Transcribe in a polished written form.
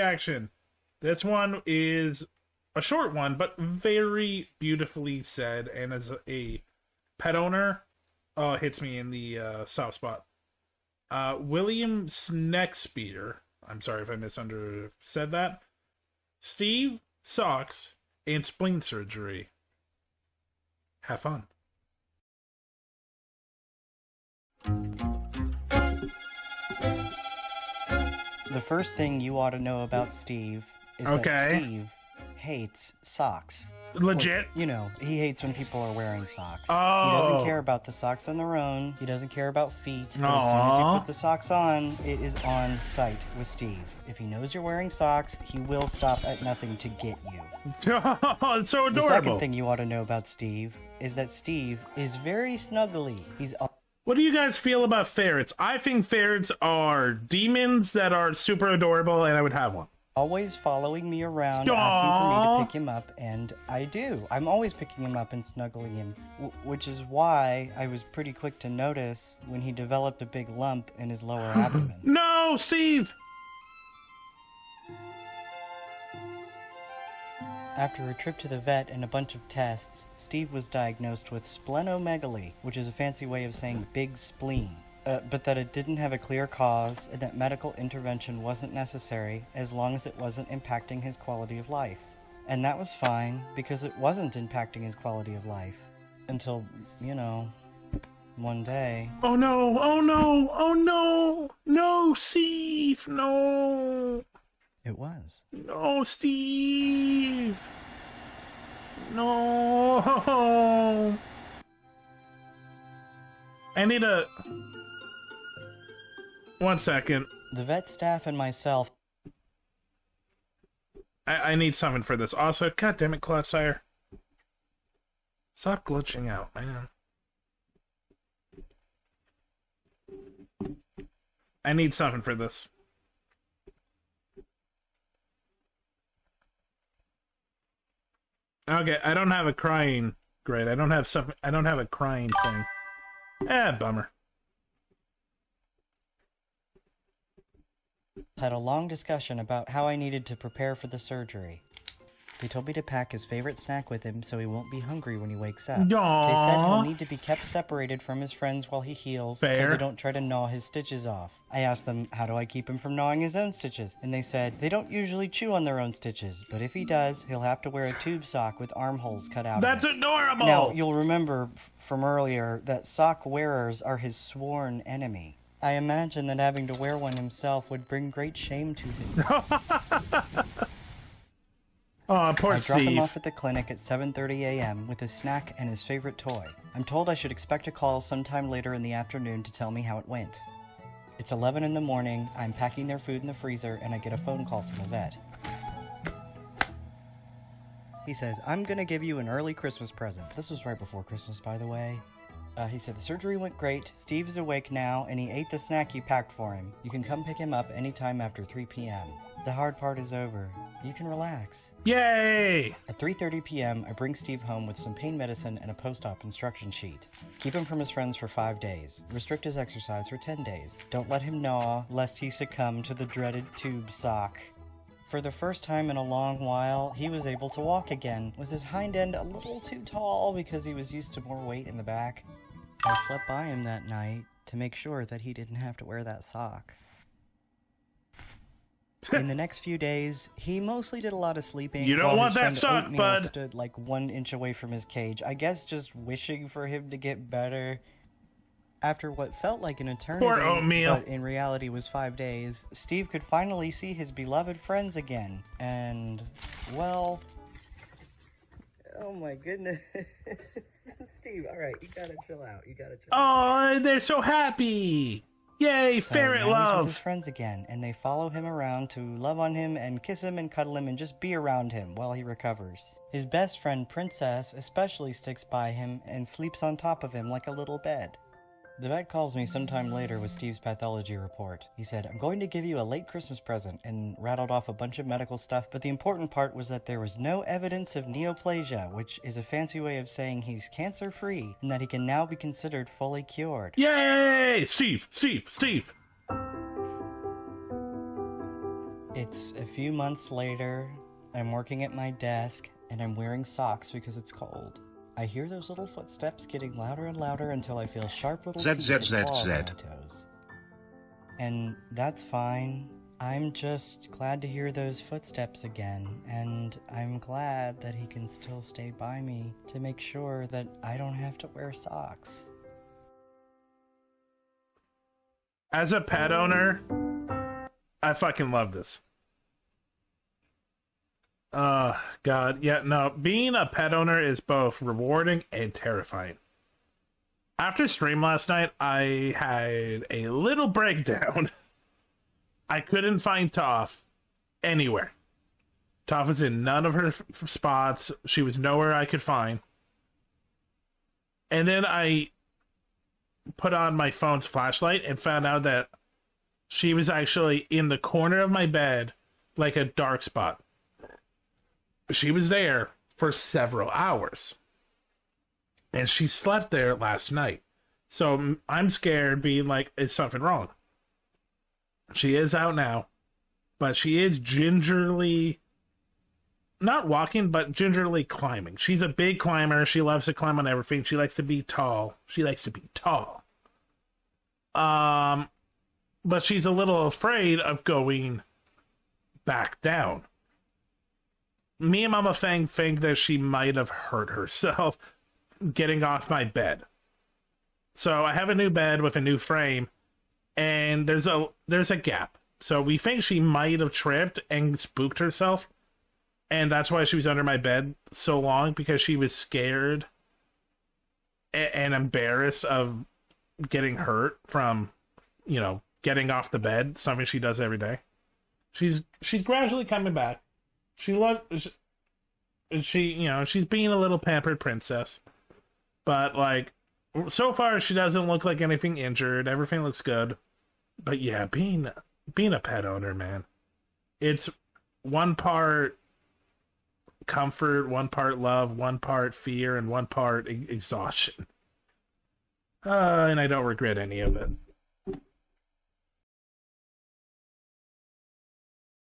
Action. This one is a short one, but very beautifully said, and as a pet owner, hits me in the soft spot. William Snekspeare, I'm sorry if I said that. Steve, socks, and spleen surgery. Have fun. The first thing you ought to know about Steve is that Steve hates socks. Legit? You know, he hates when people are wearing socks. Oh. He doesn't care about the socks on their own. He doesn't care about feet. But as soon as you put the socks on, it is on sight with Steve. If he knows you're wearing socks, he will stop at nothing to get you. It's so adorable. The second thing you ought to know about Steve is that Steve is very snuggly. What do you guys feel about ferrets? I think ferrets are demons that are super adorable, and I would have one. Always following me around, asking for me to pick him up, and I do. I'm always picking him up and snuggling him, which is why I was pretty quick to notice when he developed a big lump in his lower abdomen. No, Steve! After a trip to the vet and a bunch of tests, Steve was diagnosed with splenomegaly, which is a fancy way of saying big spleen. But that it didn't have a clear cause, and that medical intervention wasn't necessary as long as it wasn't impacting his quality of life. And that was fine, because it wasn't impacting his quality of life. Until, you know, one day... Oh no, oh no, oh no! No, Steve, no! It was. No, Steve! No! I need a... 1 second. The vet staff and myself... I need something for this. Also, goddammit, Clodsire. Stop glitching out, man. I need something for this. Okay, I don't have a crying... Great, I don't have a crying thing. Bummer. Had a long discussion about how I needed to prepare for the surgery. They told me to pack his favorite snack with him so he won't be hungry when he wakes up. Aww. They said he'll need to be kept separated from his friends while he heals so they don't try to gnaw his stitches off. I asked them, how do I keep him from gnawing his own stitches? And they said, they don't usually chew on their own stitches, but if he does, he'll have to wear a tube sock with armholes cut out That's of it. adorable! Now, you'll remember from earlier that sock wearers are his sworn enemy. I imagine that having to wear one himself would bring great shame to him. Oh, poor Steve. I drop him off at the clinic at 7:30 a.m. with his snack and his favorite toy. I'm told I should expect a call sometime later in the afternoon to tell me how it went. It's 11 in the morning, I'm packing their food in the freezer, and I get a phone call from the vet. He says, I'm gonna give you an early Christmas present. This was right before Christmas, by the way. He said, the surgery went great, Steve is awake now, and he ate the snack you packed for him. You can come pick him up anytime after 3 p.m. The hard part is over. You can relax. Yay! At 3:30 p.m., I bring Steve home with some pain medicine and a post-op instruction sheet. Keep him from his friends for 5 days. Restrict his exercise for 10 days. Don't let him gnaw, lest he succumb to the dreaded tube sock. For the first time in a long while, he was able to walk again, with his hind end a little too tall because he was used to more weight in the back. I slept by him that night to make sure that he didn't have to wear that sock. In the next few days, he mostly did a lot of sleeping. You don't want that sock, bud. Stood like 1 inch away from his cage. I guess just wishing for him to get better. After what felt like an eternity, Poor oatmeal. but in reality was 5 days, Steve could finally see his beloved friends again. And, well... Oh my goodness. Steve, alright, you gotta chill out. Oh, they're so happy! Yay, ferret now he's love! with his friends again, and they follow him around to love on him and kiss him and cuddle him and just be around him while he recovers. His best friend, Princess, especially sticks by him and sleeps on top of him like a little bed. The vet calls me sometime later with Steve's pathology report. He said, I'm going to give you a late Christmas present, and rattled off a bunch of medical stuff, but the important part was that there was no evidence of neoplasia, which is a fancy way of saying he's cancer-free, and that he can now be considered fully cured. Yay! Steve! It's a few months later. I'm working at my desk, and I'm wearing socks because it's cold. I hear those little footsteps getting louder and louder until I feel sharp little teeth and claws on my toes. And that's fine. I'm just glad to hear those footsteps again, and I'm glad that he can still stay by me to make sure that I don't have to wear socks. As a pet owner, I fucking love this. God, yeah, no, being a pet owner is both rewarding and terrifying. After stream last night, I had a little breakdown. I couldn't find Toph anywhere. Toph was in none of her spots. She was nowhere I could find. And then I put on my phone's flashlight and found out that she was actually in the corner of my bed, like a dark spot. She was there for several hours. And she slept there last night. So I'm scared, being like, is something wrong? She is out now. But she is gingerly, not walking, but gingerly climbing. She's a big climber. She loves to climb on everything. She likes to be tall. But she's a little afraid of going back down. Me and Mama Fang think that she might have hurt herself getting off my bed. So I have a new bed with a new frame, and there's a gap. So we think she might have tripped and spooked herself, and that's why she was under my bed so long, because she was scared and embarrassed of getting hurt from, getting off the bed, something she does every day. She's gradually coming back. She's being a little pampered princess. But, so far she doesn't look like anything injured. Everything looks good. But yeah, being a pet owner, man. It's one part comfort, one part love, one part fear, and one part exhaustion. And I don't regret any of it.